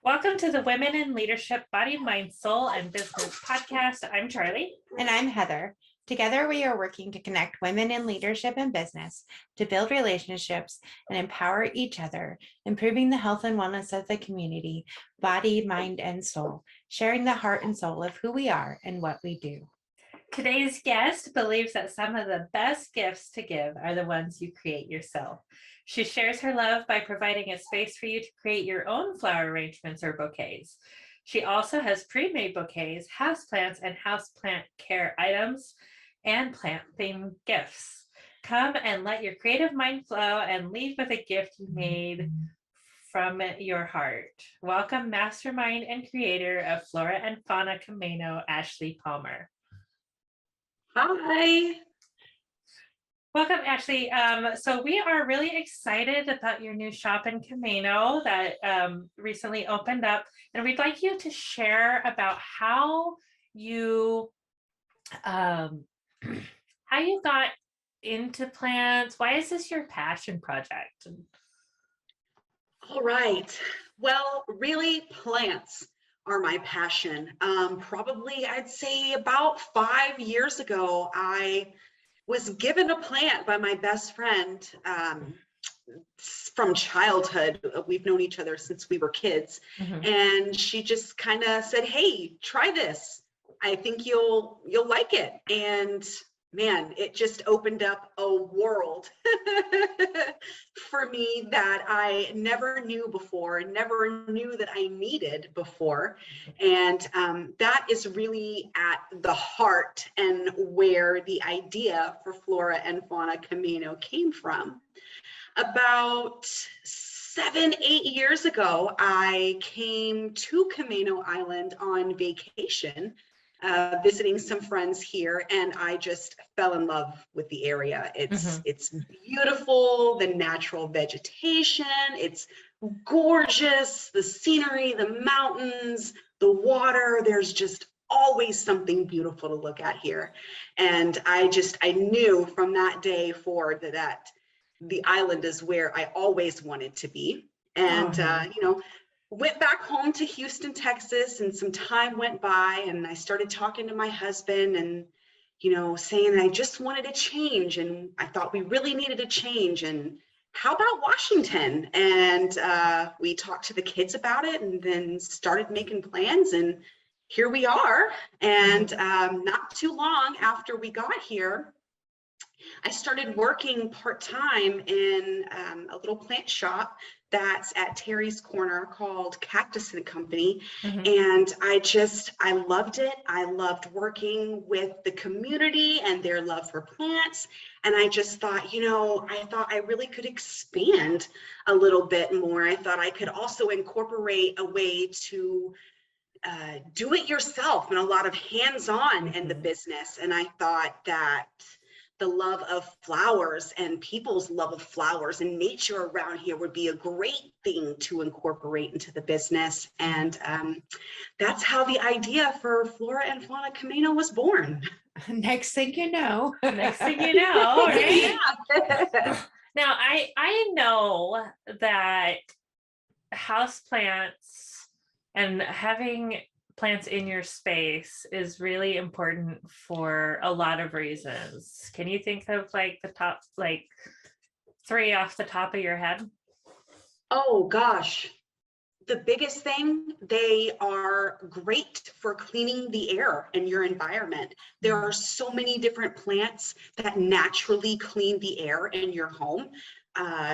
Welcome to the Women in Leadership Body, Mind, Soul, and Business podcast. I'm Charlie. And I'm Heather. Together, we are working to connect women in leadership and business to build relationships and empower each other, improving the health and wellness of the community, body, mind, and soul, sharing the heart and soul of who we are and what we do. Today's guest believes that some of the best gifts to give are the ones you create yourself. She shares her love by providing a space for you to create your own flower arrangements or bouquets. She also has pre-made bouquets, houseplants, and houseplant care items, and plant-themed gifts. Come and let your creative mind flow and leave with a gift you made from your heart. Welcome, mastermind and creator of Flora and Fauna Camino, Ashley Palmer. Hi. Welcome, Ashley. So we are really excited about your new shop in Camino that recently opened up, and we'd like you to share about how you got into plants. Why is this your passion project? All right. Well, really, plants are my passion. Probably, I'd say about 5 years ago, I was given a plant by my best friend from childhood. We've known each other since we were kids. Mhm. And she just kind of said, "Hey, try this. I think you'll like it." And man, it just opened up a world for me that I never knew before, never knew that I needed before. And that is really at the heart and where the idea for Flora and Fauna Camino came from. About 7-8 years ago, I came to Camino Island on vacation, visiting some friends here, and I just fell in love with the area. It's beautiful, the natural vegetation, it's gorgeous, the scenery, the mountains, the water. There's just always something beautiful to look at here. And I knew from that day forward that the island is where I always wanted to be. And went back home to Houston, Texas, and some time went by, and I started talking to my husband and, saying I just wanted a change, and I thought we really needed a change. And how about Washington? And we talked to the kids about it and then started making plans, and here we are. And not too long after we got here, I started working part-time in a little plant shop that's at Terry's Corner called Cactus and Company. And I loved it. I loved working with the community and their love for plants. And I just thought, I really could expand a little bit more. I thought I could also incorporate a way to do it yourself and a lot of hands-on in the business. And I thought that the love of flowers and people's love of flowers and nature around here would be a great thing to incorporate into the business. And that's how the idea for Flora and Fauna Camino was born. Next thing you know. Next thing you know, right? Yeah. Now, I know that houseplants and having plants in your space is really important for a lot of reasons. Can you think of the top 3 off the top of your head? Oh gosh, the biggest thing, they are great for cleaning the air in your environment. There are so many different plants that naturally clean the air in your home.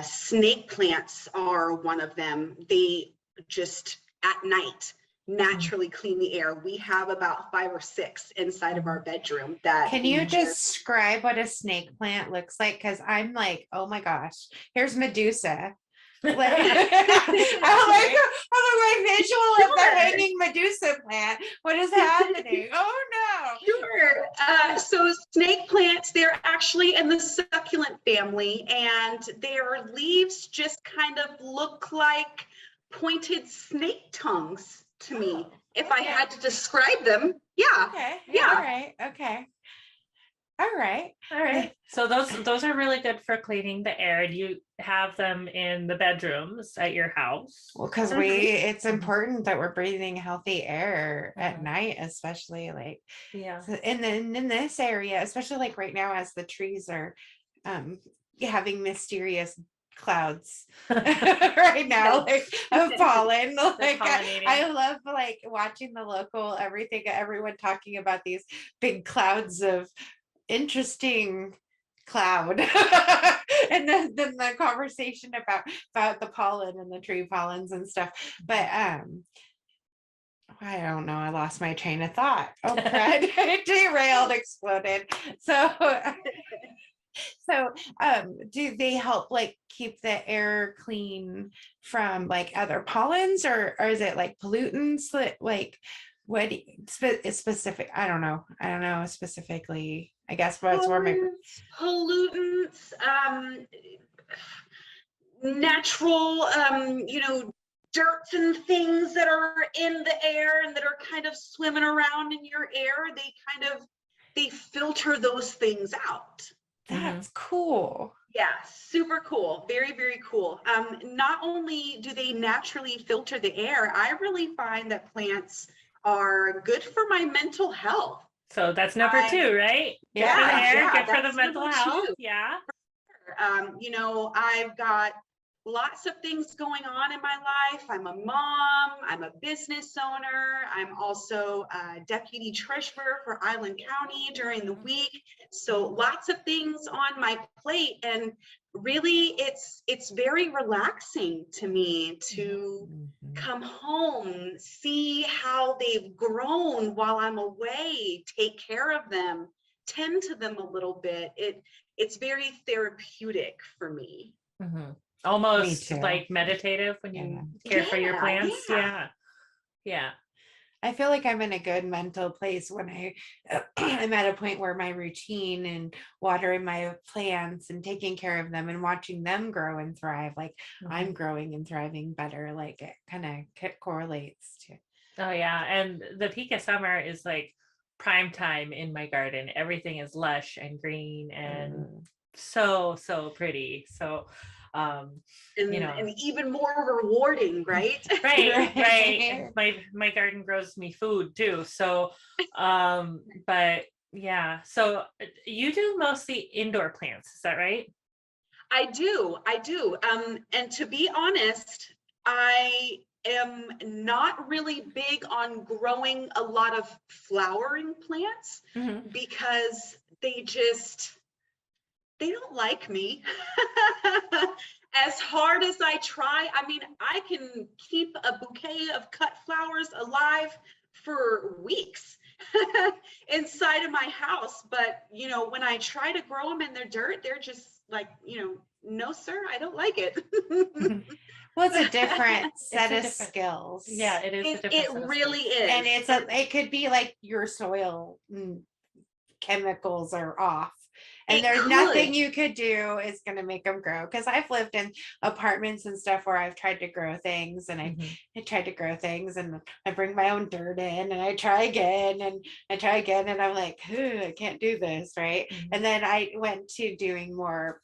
Snake plants are one of them. They just at night naturally clean the air. We have about 5 or 6 inside of our bedroom. Can you describe what a snake plant looks like? Because I'm like, oh my gosh, here's Medusa. I'm like my visual of the hanging Medusa plant. What is happening? Oh no. Sure. So snake plants, they're actually in the succulent family, and their leaves just kind of look like pointed snake tongues to me. If I had to describe them. Yeah. Okay. Yeah. All right. Okay. All right. All right. So those are really good for cleaning the air. Do you have them in the bedrooms at your house? Well, because it's important that we're breathing healthy air at night, especially like, Yeah. and then in this area, especially like right now, as the trees are having mysterious clouds right now, like of pollen. Like I love like watching the local everyone talking about these big clouds of interesting cloud. And then the conversation about the pollen and the tree pollens and stuff. But I don't know, I lost my train of thought. Oh crud. It derailed, exploded. So do they help like keep the air clean from like other pollens, or is it like pollutants that like what specific? I don't know specifically. I guess what's where my pollutants, natural, dirts and things that are in the air and that are kind of swimming around in your air. They filter those things out. That's cool. Yeah, super cool. Very, very cool. Not only do they naturally filter the air, I really find that plants are good for my mental health. So that's number 2, right? Good for the air, good for the mental health. Yeah. I've got lots of things going on in my life. I'm a mom, I'm a business owner. I'm also a deputy treasurer for Island County during the week. So lots of things on my plate. And really it's very relaxing to me to come home, see how they've grown while I'm away, take care of them, tend to them a little bit. It's very therapeutic for me. Almost like meditative when you care for your plants. Yeah. I feel like I'm in a good mental place when I'm at a point where my routine and watering my plants and taking care of them and watching them grow and thrive, like I'm growing and thriving better. Like it kind of correlates to. Oh yeah, and the peak of summer is like prime time in my garden. Everything is lush and green and so pretty. So and even more rewarding, right? right. My garden grows me food too. So but yeah, so you do mostly indoor plants, is that right? I do. And to be honest, I am not really big on growing a lot of flowering plants because they don't like me. As hard as I try, I mean, I can keep a bouquet of cut flowers alive for weeks inside of my house. But, when I try to grow them in the dirt, they're just like, no, sir, I don't like it. Well, it's a different set of skills. Yeah, it is. It really is. And it could be like your soil chemicals are off. And there's nothing you could do is going to make them grow. Because I've lived in apartments and stuff where I've tried to grow things and I tried to grow things and I bring my own dirt in and I try again and I'm like, I can't do this. Right. And then I went to doing more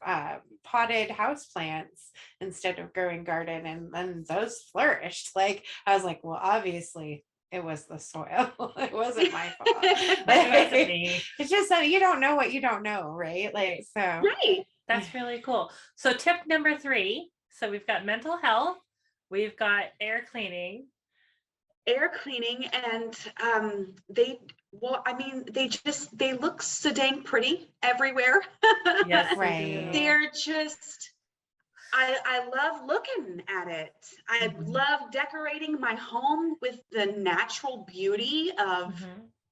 potted house plants instead of growing garden and those flourished. Like I was like, well, obviously it was the soil. It wasn't my fault. It's just that you don't know what you don't know, right? Like so. Right. That's really cool. So tip number 3. So we've got mental health, we've got air cleaning. And they look so dang pretty everywhere. Yes, right. They're just I love looking at it. I love decorating my home with the natural beauty of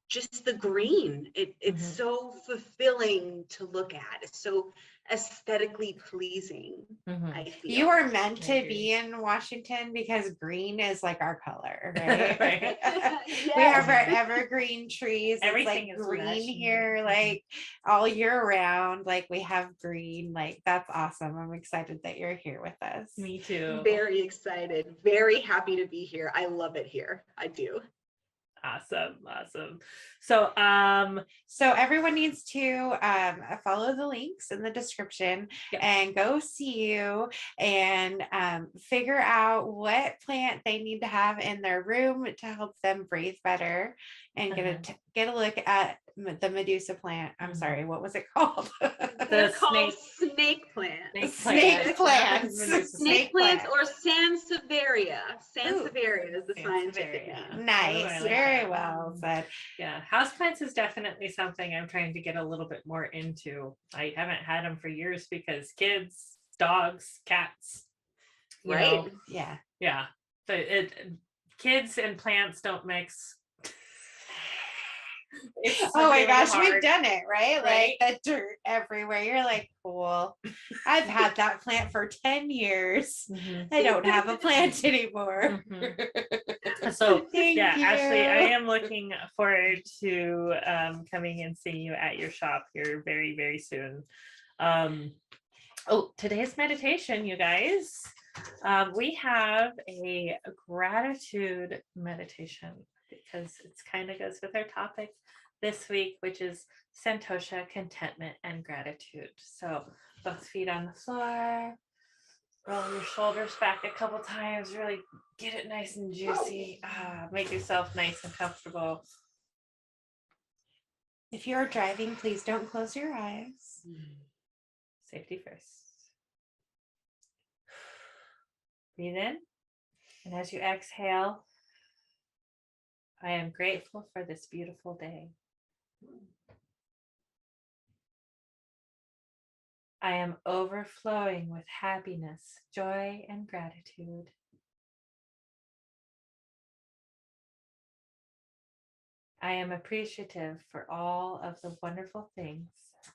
just the green. It's so fulfilling to look at. It's so aesthetically pleasing. I feel. You are meant to be in Washington because green is like our color, right? Yes. We have our evergreen trees. Everything it's is like green lush. here, like all year round. Like we have green. Like that's awesome. I'm excited that you're here with us. Me too. Very excited. Very happy to be here. I love it here. I do. Awesome. So, So everyone needs to follow the links in the description Yep. and go see you and figure out what plant they need to have in their room to help them breathe better and get a look at the Medusa plant. I'm sorry, what was it called? They're The called snake- snake plants. Snake plants. Snake plants or Sansevieria. Ooh, Sansevieria is the scientific Sansevieria. name. Nice, I like very that. well said. Yeah, houseplants is definitely something I'm trying to get a little bit more into. I haven't had them for years because kids, dogs, cats, you Right. know, Yeah. but kids and plants don't mix. It's Oh my really gosh, hard. we've done it, right? Right? Like the dirt everywhere. You're like, cool. I've had that plant for 10 years. Mhm. I don't have a plant anymore. So Thank yeah, Ashley, I you. am looking forward to coming and seeing you at your shop here very, very soon. Oh, today's meditation, you guys. We have a gratitude meditation because it's kind of goes with our topic this week, which is Santosha, contentment, and gratitude. So both feet on the floor, roll your shoulders back a couple times, really get it nice and juicy. Make yourself nice and comfortable. If you're driving, please don't close your eyes. Safety first. Breathe in. And as you exhale, I am grateful for this beautiful day. I am overflowing with happiness, joy, and gratitude. I am appreciative for all of the wonderful things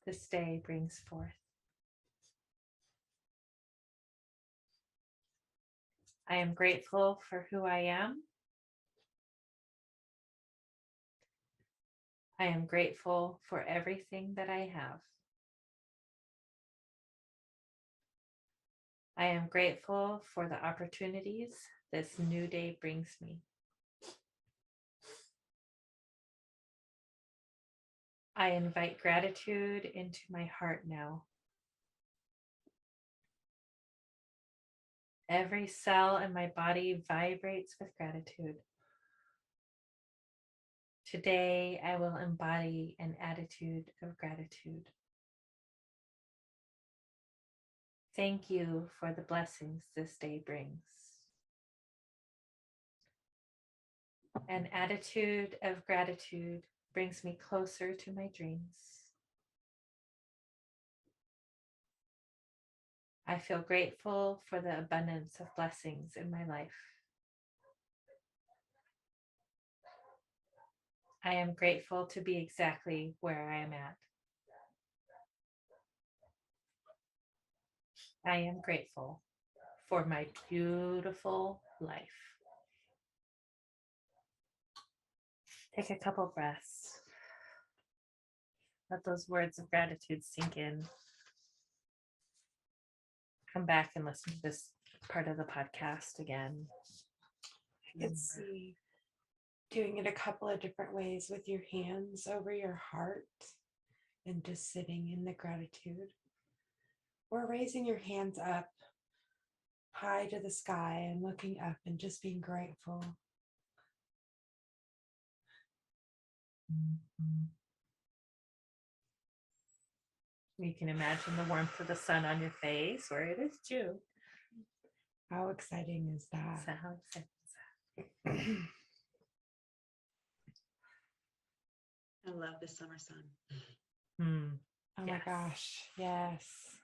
this day brings forth. I am grateful for who I am. I am grateful for everything that I have. I am grateful for the opportunities this new day brings me. I invite gratitude into my heart now. Every cell in my body vibrates with gratitude. Today, I will embody an attitude of gratitude. Thank you for the blessings this day brings. An attitude of gratitude brings me closer to my dreams. I feel grateful for the abundance of blessings in my life. I am grateful to be exactly where I am at. I am grateful for my beautiful life. Take a couple breaths. Let those words of gratitude sink in. Come back and listen to this part of the podcast again. I can see doing it a couple of different ways with your hands over your heart and just sitting in the gratitude, or raising your hands up high to the sky and looking up and just being grateful. You can imagine the warmth of the sun on your face, where it is June. How exciting is that? So how exciting is that? I love the summer sun. Oh my Yes. gosh, yes.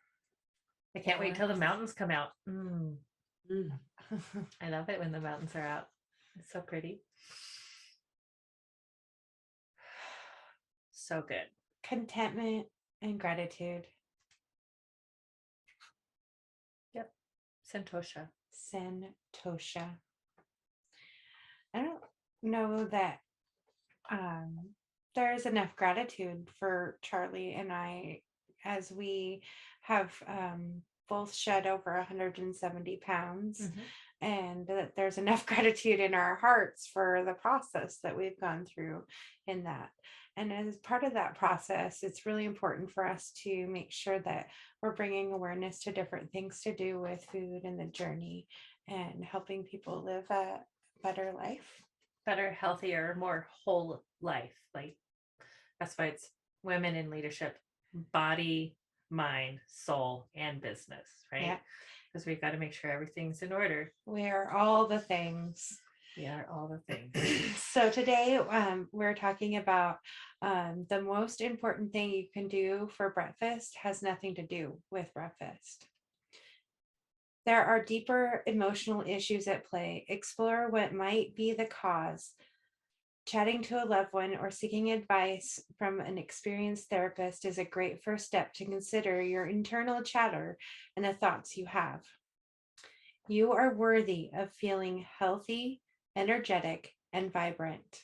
I can't wait till the Yes. mountains come out. Mm. I love it when the mountains are out. It's so pretty. So good. Contentment and gratitude. Yep. Santosha. Santosha. I don't know that there's enough gratitude for Charlie and I, as we have both shed over 170 pounds. and that there's enough gratitude in our hearts for the process that we've gone through in that. And as part of that process, it's really important for us to make sure that we're bringing awareness to different things to do with food and the journey and helping people live a better life. Better, healthier, more whole life. Like that's why it's women in leadership, body, mind, soul, and business, right? Yeah. Because we've got to make sure everything's in order. We are all the things. We are all the things. So today we're talking about the most important thing you can do for breakfast has nothing to do with breakfast. There are deeper emotional issues at play. Explore what might be the cause. Chatting to a loved one or seeking advice from an experienced therapist is a great first step to consider your internal chatter and the thoughts you have. You are worthy of feeling healthy, energetic, and vibrant.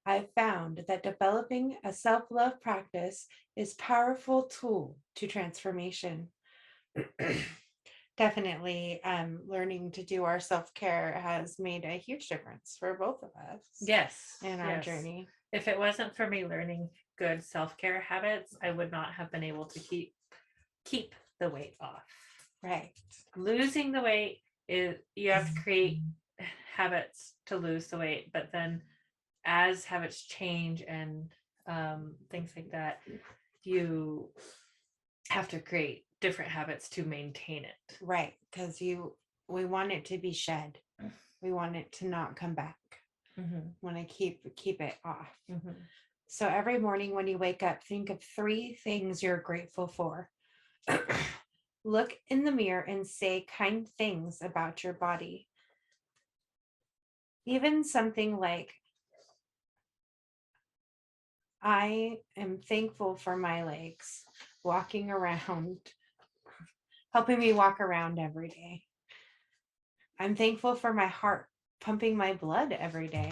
I've found that developing a self-love practice is a powerful tool to transformation. Definitely, learning to do our self-care has made a huge difference for both of us. Yes. In our yes. journey. If it wasn't for me learning good self-care habits, I would not have been able to keep the weight off. Right. Losing the weight is, you have to create habits to lose the weight, but then as habits change and things like that, you have to create different habits to maintain it. Right. Because we want it to be shed. We want it to not come back. Mm-hmm. Want to keep it off. Mm-hmm. So every morning when you wake up, think of 3 things you're grateful for. Look in the mirror and say kind things about your body. Even something like, I am thankful for my legs walking around, helping me walk around every day. I'm thankful for my heart pumping my blood every day.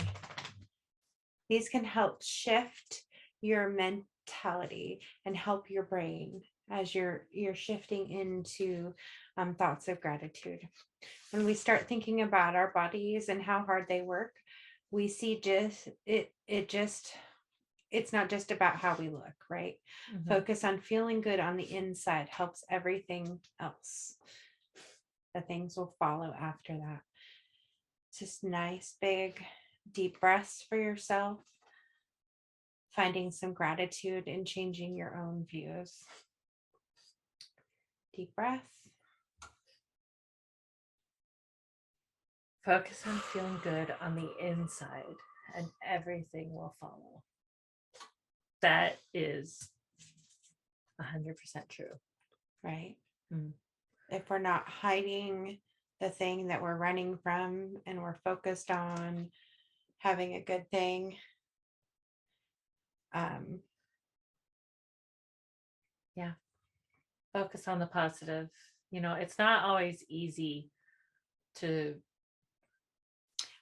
These can help shift your mentality and help your brain as you're shifting into thoughts of gratitude. When we start thinking about our bodies and how hard they work, we see it's not just about how we look, right? Mm-hmm. Focus on feeling good on the inside helps everything else. The things will follow after that. Just nice, big, deep breaths for yourself. Finding some gratitude and changing your own views. Deep breath. Focus on feeling good on the inside and everything will follow. That is 100% true. Right? Mm. If we're not hiding the thing that we're running from and we're focused on having a good thing. Yeah. Focus on the positive. It's not always easy to.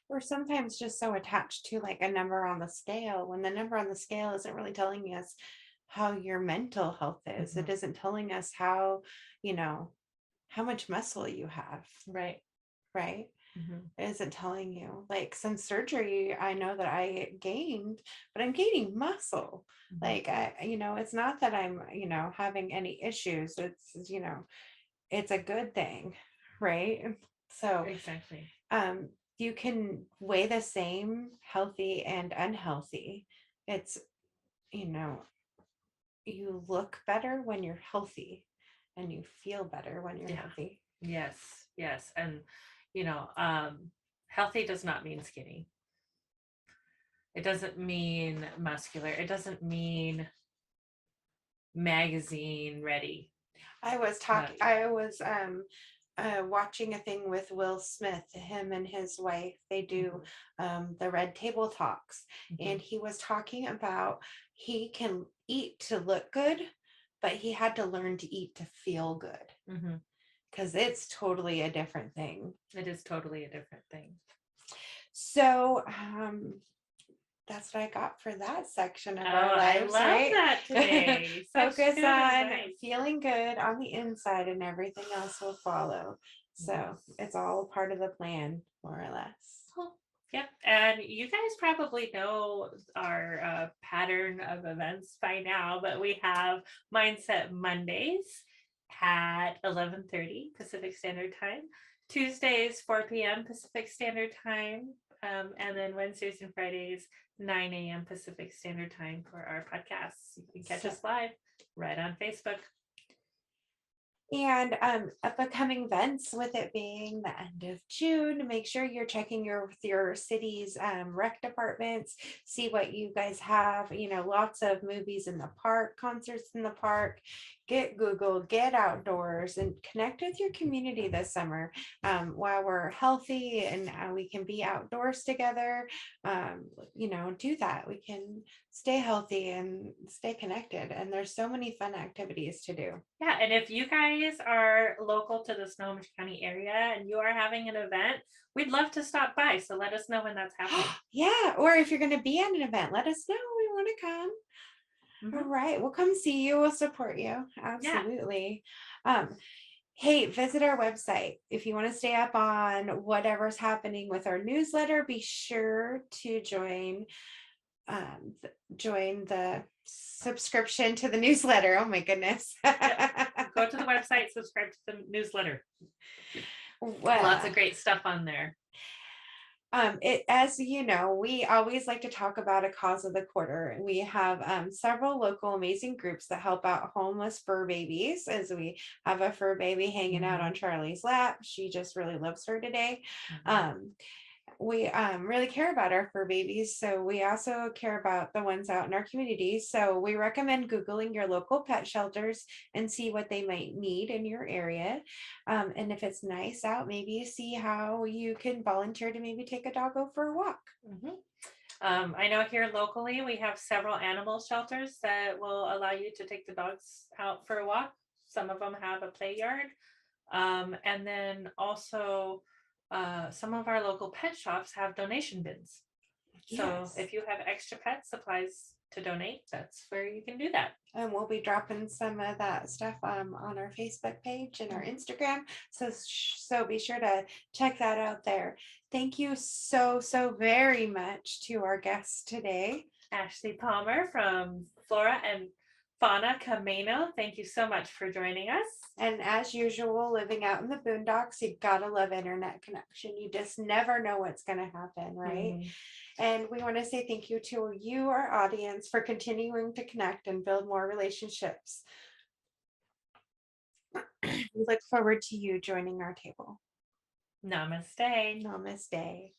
We're sometimes just so attached to like a number on the scale when the number on the scale isn't really telling us how your mental health is. Mm-hmm. It isn't telling us how much muscle you have. Right. Right. Mm-hmm. It isn't telling you. Like since surgery, I know that I gained, but I'm gaining muscle. Mm-hmm. Like it's not that I'm having any issues. It's it's a good thing, right? So exactly. You can weigh the same healthy and unhealthy. It's you look better when you're healthy and you feel better when you're healthy. Yes. And healthy does not mean skinny. It doesn't mean muscular. It doesn't mean magazine ready. I was watching a thing with Will Smith, him and his wife. They do the Red Table Talks. Mm-hmm. And he was talking about he can eat to look good, but he had to learn to eat to feel good. Because it's totally a different thing. It is totally a different thing. So that's what I got for that section of our lives. I love right? that today. Focus on feeling good on the inside and everything else will follow. So it's all part of the plan, more or less. Cool. Yep. And you guys probably know our pattern of events by now, but we have Mindset Mondays at 11:30 Pacific Standard Time, Tuesdays 4 p.m. Pacific Standard Time, and then Wednesdays and Fridays 9 a.m. Pacific Standard Time for our podcasts. You can catch us live right on Facebook. And upcoming events, with it being the end of June, make sure you're checking your city's rec departments, see what you guys have, lots of movies in the park, concerts in the park. Get Google, get outdoors, and connect with your community this summer while we're healthy and we can be outdoors together. Do that. We can stay healthy and stay connected. And there's so many fun activities to do. Yeah, and if you guys are local to the Snohomish County area and you are having an event, we'd love to stop by. So let us know when that's happening. Yeah, or if you're going to be at an event, let us know. We want to come. All right, we'll come see you. We'll support you. Absolutely. Hey, visit our website. If you want to stay up on whatever's happening with our newsletter, be sure to join the subscription to the newsletter. Oh my goodness. Go to the website, subscribe to the newsletter. Lots of great stuff on there. As you know, we always like to talk about a cause of the quarter. We have several local amazing groups that help out homeless fur babies, as we have a fur baby hanging out on Charlie's lap. She just really loves her today. We really care about our fur babies, so we also care about the ones out in our community. So we recommend Googling your local pet shelters and see what they might need in your area. And if it's nice out, maybe see how you can volunteer to maybe take a doggo for a walk. I know here locally we have several animal shelters that will allow you to take the dogs out for a walk. Some of them have a play yard. And then also some of our local pet shops have donation bins. So if you have extra pet supplies to donate, that's where you can do that. And we'll be dropping some of that stuff on our Facebook page and our Instagram. So be sure to check that out there. Thank you so very much to our guests today. Ashley Palmer from Flora and Fauna Camino. Thank you so much for joining us. And as usual, living out in the boondocks, you gotta love internet connection. You just never know what's gonna happen, right? And we want to say thank you to you, our audience, for continuing to connect and build more relationships. We look forward to you joining our table. Namaste. Namaste.